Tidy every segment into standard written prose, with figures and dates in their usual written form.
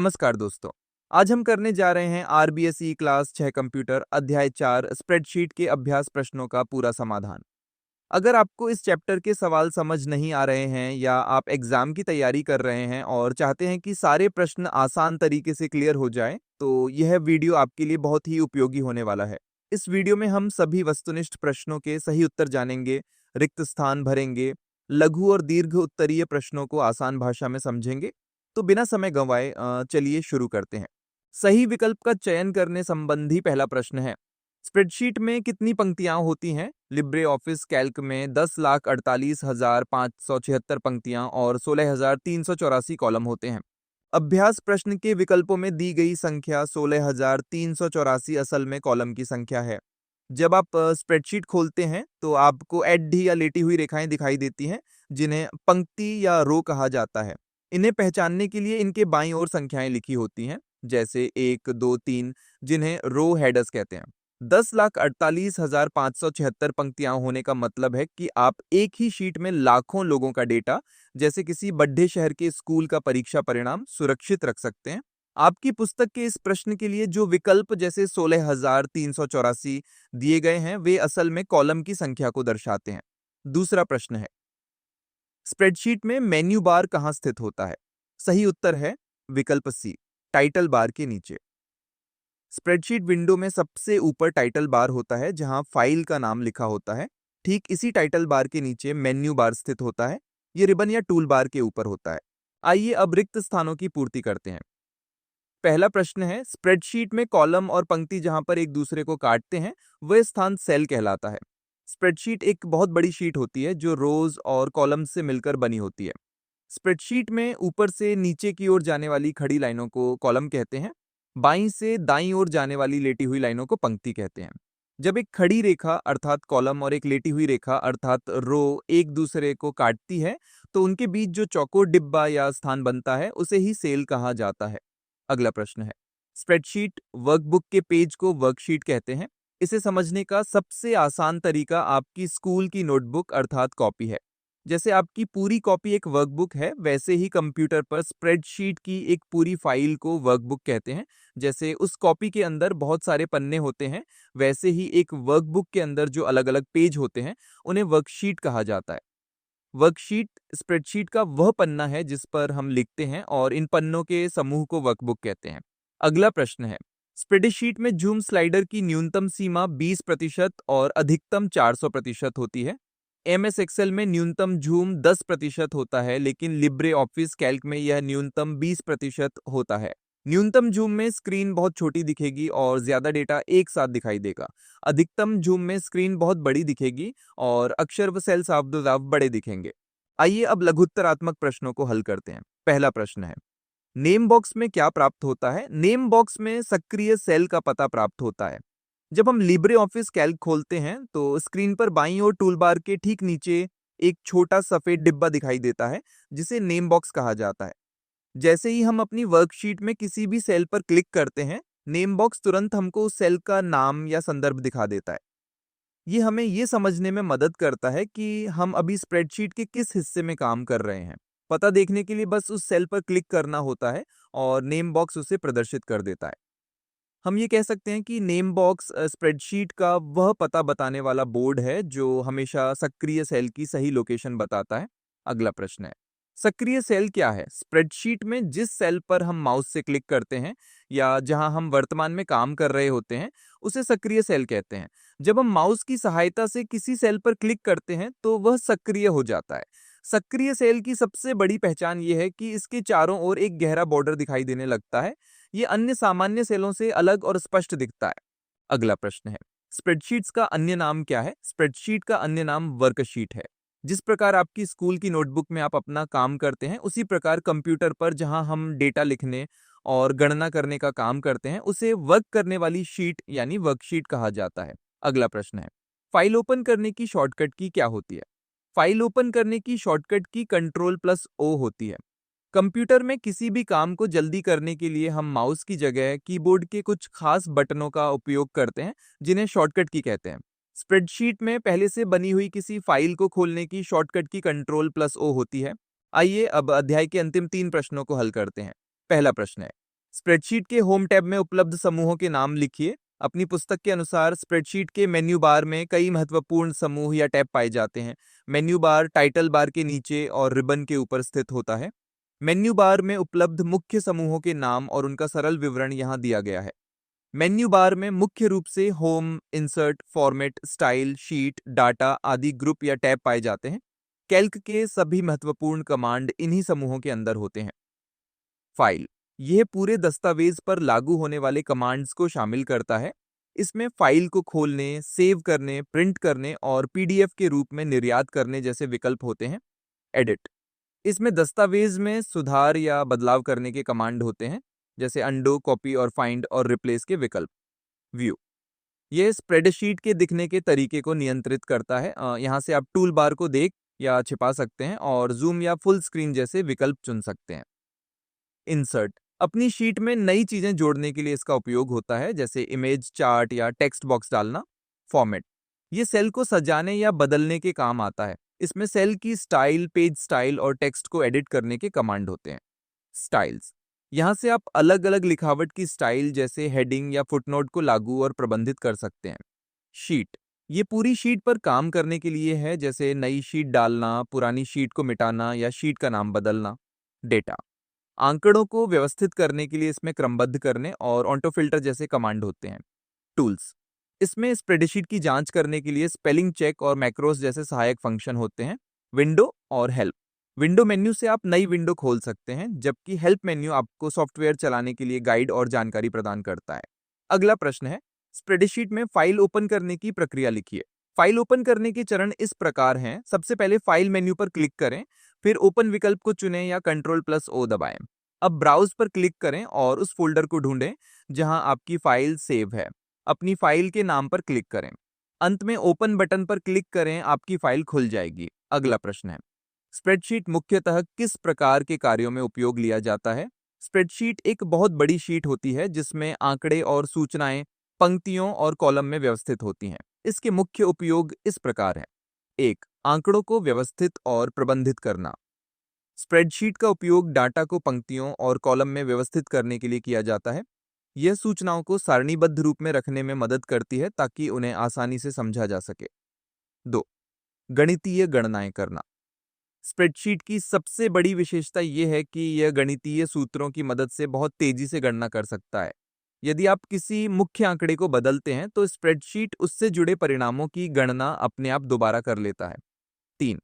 नमस्कार दोस्तों। आज हम करने जा रहे हैं आरबीएसई क्लास 6 कंप्यूटर अध्याय 4 स्प्रेडशीट के अभ्यास प्रश्नों का पूरा समाधान। अगर आपको इस चैप्टर के सवाल समझ नहीं आ रहे हैं या आप एग्जाम की तैयारी कर रहे हैं और चाहते हैं कि सारे प्रश्न आसान तरीके से क्लियर हो जाएं, तो यह वीडियो आपके लिए बहुत ही उपयोगी होने वाला है। इस वीडियो में हम सभी वस्तुनिष्ठ प्रश्नों के सही उत्तर जानेंगे, रिक्त स्थान भरेंगे, लघु और दीर्घ उत्तरीय प्रश्नों को आसान भाषा में समझेंगे। तो बिना समय गंवाए चलिए शुरू करते हैं। सही विकल्प का चयन करने संबंधी पहला प्रश्न है, स्प्रेडशीट में कितनी पंक्तियां होती हैं? लिब्रे ऑफिस कैल्क में 10,48,576 पंक्तियां और 16,384 कॉलम होते हैं। अभ्यास प्रश्न के विकल्पों में दी गई संख्या 16,384 असल में कॉलम की संख्या है। जब आप स्प्रेडशीट खोलते हैं तो आपको एडी या लेटी हुई रेखाएं दिखाई देती हैं, जिन्हें पंक्ति या रो कहा जाता है। इन्हें पहचानने के लिए इनके बाईं ओर संख्याएं लिखी होती हैं, जैसे 1, 2, 3, जिन्हें रो हेडर्स कहते हैं। 10,48,576 पंक्तियां होने का मतलब है कि आप एक ही शीट में लाखों लोगों का डेटा, जैसे किसी बड़े शहर के स्कूल का परीक्षा परिणाम, सुरक्षित रख सकते हैं। आपकी पुस्तक के इस प्रश्न के लिए जो विकल्प जैसे 16,384 दिए गए हैं, वे असल में कॉलम की संख्या को दर्शाते हैं। दूसरा प्रश्न है, स्प्रेडशीट में मेन्यू बार कहां स्थित होता है? सही उत्तर है विकल्प सी, टाइटल बार के नीचे। स्प्रेडशीट विंडो में सबसे ऊपर टाइटल बार होता है, जहां फाइल का नाम लिखा होता है। ठीक इसी टाइटल बार के नीचे मेन्यू बार स्थित होता है। ये रिबन या टूल बार के ऊपर होता है। आइए अब रिक्त स्थानों की पूर्ति करते हैं। पहला प्रश्न है, स्प्रेडशीट में कॉलम और पंक्ति जहां पर एक दूसरे को काटते हैं, वह स्थान सेल कहलाता है। स्प्रेडशीट एक बहुत बड़ी शीट होती है जो रोज और कॉलम से मिलकर बनी होती है। स्प्रेडशीट में ऊपर से नीचे की ओर जाने वाली खड़ी लाइनों को कॉलम कहते हैं। बाईं से दाईं ओर जाने वाली लेटी हुई लाइनों को पंक्ति कहते हैं। जब एक खड़ी रेखा अर्थात कॉलम और एक लेटी हुई रेखा अर्थात रो एक दूसरे को काटती है, तो उनके बीच जो चौकोर डिब्बा या स्थान बनता है, उसे ही सेल कहा जाता है। अगला प्रश्न है, स्प्रेडशीट वर्कबुक के पेज को वर्कशीट कहते हैं। इसे समझने का सबसे आसान तरीका आपकी स्कूल की नोटबुक अर्थात कॉपी है। जैसे आपकी पूरी कॉपी एक वर्कबुक है, वैसे ही कंप्यूटर पर स्प्रेडशीट की एक पूरी फाइल को वर्कबुक कहते हैं। जैसे उस कॉपी के अंदर बहुत सारे पन्ने होते हैं, वैसे ही एक वर्कबुक के अंदर जो अलग अलग पेज होते हैं, उन्हें वर्कशीट कहा जाता है। वर्कशीट स्प्रेडशीट का वह पन्ना है जिस पर हम लिखते हैं, और इन पन्नों के समूह को वर्कबुक कहते हैं। अगला प्रश्न है, स्प्रेडशीट में जूम स्लाइडर की न्यूनतम सीमा 20% और अधिकतम 400% होती है। एमएस एक्सेल में न्यूनतम जूम 10% होता है, लेकिन लिब्रे ऑफिस कैल्क में यह न्यूनतम 20% होता है। न्यूनतम जूम में स्क्रीन बहुत छोटी दिखेगी और ज्यादा डेटा एक साथ दिखाई देगा। अधिकतम जूम में स्क्रीन बहुत बड़ी दिखेगी और अक्षर व सेल साफ बड़े दिखेंगे। आइए अब लघुत्तरात्मक प्रश्नों को हल करते हैं। पहला प्रश्न है, नेम बॉक्स में क्या प्राप्त होता है? नेम बॉक्स में सक्रिय सेल का पता प्राप्त होता है। जब हम लिब्रे ऑफिस कैल्क खोलते हैं तो स्क्रीन पर बाईं ओर टूल बार के ठीक नीचे एक छोटा सफेद डिब्बा दिखाई देता है, जिसे नेम बॉक्स कहा जाता है। जैसे ही हम अपनी वर्कशीट में किसी भी सेल पर क्लिक करते हैं, नेम बॉक्स तुरंत हमको उस सेल का नाम या संदर्भ दिखा देता है। ये हमें ये समझने में मदद करता है कि हम अभी स्प्रेडशीट के किस हिस्से में काम कर रहे हैं। पता देखने के लिए बस उस सेल पर क्लिक करना होता है और नेम बॉक्स उसे प्रदर्शित कर देता है। हम ये कह सकते हैं कि नेम बॉक्स स्प्रेडशीट का वह पता बताने वाला बोर्ड है जो हमेशा सक्रिय सेल की सही लोकेशन बताता है। अगला प्रश्न है, सक्रिय सेल क्या है? स्प्रेडशीट में जिस सेल पर हम माउस से क्लिक करते हैं या जहां हम वर्तमान में काम कर रहे होते हैं, उसे सक्रिय सेल कहते हैं। जब हम माउस की सहायता से किसी सेल पर क्लिक करते हैं तो वह सक्रिय हो जाता है। सक्रिय सेल की सबसे बड़ी पहचान यह है कि इसके चारों ओर एक गहरा बॉर्डर दिखाई देने लगता है। ये अन्य सामान्य सेलों से अलग और स्पष्ट दिखता है। अगला प्रश्न है, स्प्रेडशीट्स का अन्य नाम क्या है? स्प्रेडशीट का अन्य नाम वर्कशीट है। जिस प्रकार आपकी स्कूल की नोटबुक में आप अपना काम करते हैं, उसी प्रकार कंप्यूटर पर जहां हम डेटा लिखने और गणना करने का काम करते हैं, उसे वर्क करने वाली शीट यानी वर्कशीट कहा जाता है। अगला प्रश्न है, फाइल ओपन करने की शॉर्टकट की क्या होती है? फाइल ओपन करने की शॉर्टकट की कंट्रोल+O होती है। कंप्यूटर में किसी भी काम को जल्दी करने के लिए हम माउस की जगह कीबोर्ड के कुछ खास बटनों का उपयोग करते हैं, जिन्हें शॉर्टकट की कहते हैं। स्प्रेडशीट में पहले से बनी हुई किसी फाइल को खोलने की शॉर्टकट की कंट्रोल+O होती है। आइए अब अध्याय के अंतिम 3 प्रश्नों को हल करते हैं। पहला प्रश्न है, स्प्रेडशीट के होम टैब में उपलब्ध समूहों के नाम लिखिए। अपनी पुस्तक के अनुसार स्प्रेडशीट के मेन्यू बार में कई महत्वपूर्ण समूह या टैब पाए जाते हैं। मेन्यू बार टाइटल बार के नीचे और रिबन के ऊपर स्थित होता है। मेन्यू बार में उपलब्ध मुख्य समूहों के नाम और उनका सरल विवरण यहाँ दिया गया है। मेन्यू बार में मुख्य रूप से home, insert, format, style, sheet, data आदि ग्रुप या टैब पाए जाते हैं। कैल्क के सभी महत्वपूर्ण कमांड इन्हीं समूहों के अंदर होते हैं। फाइल, यह पूरे दस्तावेज पर लागू होने वाले कमांड्स को शामिल करता है। इसमें फाइल को खोलने, सेव करने, प्रिंट करने और पीडीएफ के रूप में निर्यात करने जैसे विकल्प होते हैं। एडिट, इसमें दस्तावेज में सुधार या बदलाव करने के कमांड होते हैं, जैसे अंडो, कॉपी और फाइंड और रिप्लेस के विकल्प। व्यू, यह स्प्रेडशीट के दिखने के तरीके को नियंत्रित करता है। यहाँ से आप टूल बार को देख या छिपा सकते हैं और जूम या फुल स्क्रीन जैसे विकल्प चुन सकते हैं। इंसर्ट, अपनी शीट में नई चीजें जोड़ने के लिए इसका उपयोग होता है, जैसे इमेज, चार्ट या टेक्स्ट बॉक्स डालना। फॉर्मेट, ये सेल को सजाने या बदलने के काम आता है। इसमें सेल की स्टाइल, पेज स्टाइल और टेक्स्ट को एडिट करने के कमांड होते हैं। स्टाइल्स, यहाँ से आप अलग अलग लिखावट की स्टाइल जैसे हेडिंग या फुटनोट को लागू और प्रबंधित कर सकते हैं। शीट, ये पूरी शीट पर काम करने के लिए है, जैसे नई शीट डालना, पुरानी शीट को मिटाना या शीट का नाम बदलना। डेटा, आंकड़ों को व्यवस्थित करने के लिए इसमें क्रमबद्ध करने और ऑटो फिल्टर जैसे कमांड होते हैं। टूल्स, इसमें स्प्रेडशीट की जांच करने के लिए स्पेलिंग चेक और मैक्रोस जैसे सहायक फंक्शन होते हैं। विंडो और हेल्प, विंडो मेन्यू से आप नई विंडो खोल सकते हैं, जबकि हेल्प मेन्यू आपको सॉफ्टवेयर चलाने के लिए गाइड और जानकारी प्रदान करता है। अगला प्रश्न है, स्प्रेडशीट में फाइल ओपन करने की प्रक्रिया लिखिए। फाइल ओपन करने के चरण इस प्रकार हैं। सबसे पहले फाइल मेन्यू पर क्लिक करें, फिर ओपन विकल्प को चुनें या Ctrl+O दबाएं। अब ब्राउज पर क्लिक करें और उस फोल्डर को ढूंढें जहां आपकी फाइल सेव है। अपनी फाइल के नाम पर क्लिक करें। अंत में ओपन बटन पर क्लिक करें, आपकी फाइल खुल जाएगी। अगला प्रश्न है, स्प्रेडशीट मुख्यतः किस प्रकार के कार्यों में उपयोग लिया जाता है? स्प्रेडशीट एक बहुत बड़ी शीट होती है जिसमें आंकड़े और सूचनाएं पंक्तियों और कॉलम में व्यवस्थित होती हैं। इसके मुख्य उपयोग इस प्रकार हैं। 1. आंकड़ों को व्यवस्थित और प्रबंधित करना। स्प्रेडशीट का उपयोग डाटा को पंक्तियों और कॉलम में व्यवस्थित करने के लिए किया जाता है। यह सूचनाओं को सारणीबद्ध रूप में रखने में मदद करती है ताकि उन्हें आसानी से समझा जा सके। 2. गणितीय गणनाएं करना। स्प्रेडशीट की सबसे बड़ी विशेषता यह है कि यह गणितीय सूत्रों की मदद से बहुत तेजी से गणना कर सकता है। यदि आप किसी मुख्य आंकड़े को बदलते हैं तो स्प्रेडशीट उससे जुड़े परिणामों की गणना अपने आप दोबारा कर लेता है। 3.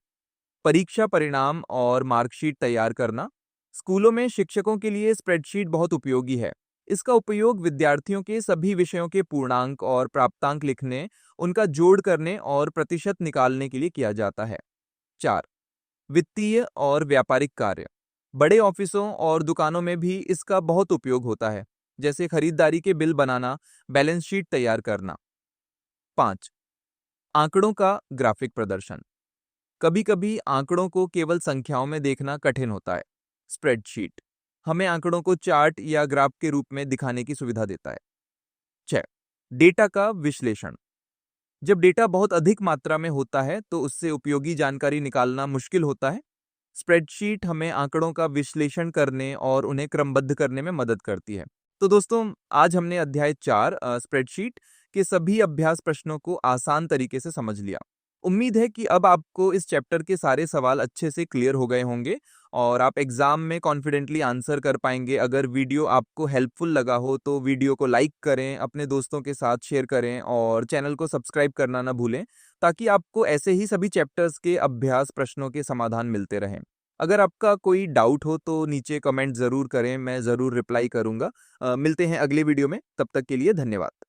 परीक्षा परिणाम और मार्कशीट तैयार करना। स्कूलों में शिक्षकों के लिए स्प्रेडशीट बहुत उपयोगी है। इसका उपयोग विद्यार्थियों के सभी विषयों के पूर्णांक और प्राप्तांक लिखने, उनका जोड़ करने और प्रतिशत निकालने के लिए किया जाता है। 4. वित्तीय और व्यापारिक कार्य। बड़े ऑफिसों और दुकानों में भी इसका बहुत उपयोग होता है, जैसे खरीदारी के बिल बनाना, बैलेंस शीट तैयार करना। 5. आंकड़ों का ग्राफिक प्रदर्शन। कभी कभी आंकड़ों को केवल संख्याओं में देखना कठिन होता है। स्प्रेडशीट हमें आंकड़ों को चार्ट या ग्राफ के रूप में दिखाने की सुविधा देता है। 6. डेटा का विश्लेषण। जब डेटा बहुत अधिक मात्रा में होता है तो उससे उपयोगी जानकारी निकालना मुश्किल होता है। स्प्रेडशीट हमें आंकड़ों का विश्लेषण करने और उन्हें क्रमबद्ध करने में मदद करती है। तो दोस्तों, आज हमने अध्याय 4 स्प्रेडशीट के सभी अभ्यास प्रश्नों को आसान तरीके से समझ लिया। उम्मीद है कि अब आपको इस चैप्टर के सारे सवाल अच्छे से क्लियर हो गए होंगे और आप एग्जाम में कॉन्फिडेंटली आंसर कर पाएंगे। अगर वीडियो आपको हेल्पफुल लगा हो तो वीडियो को लाइक करें, अपने दोस्तों के साथ शेयर करें और चैनल को सब्सक्राइब करना ना भूलें, ताकि आपको ऐसे ही सभी चैप्टर्स के अभ्यास प्रश्नों के समाधान मिलते रहें। अगर आपका कोई डाउट हो तो नीचे कमेंट ज़रूर करें, मैं ज़रूर रिप्लाई करूंगा। मिलते हैं अगले वीडियो में, तब तक के लिए धन्यवाद।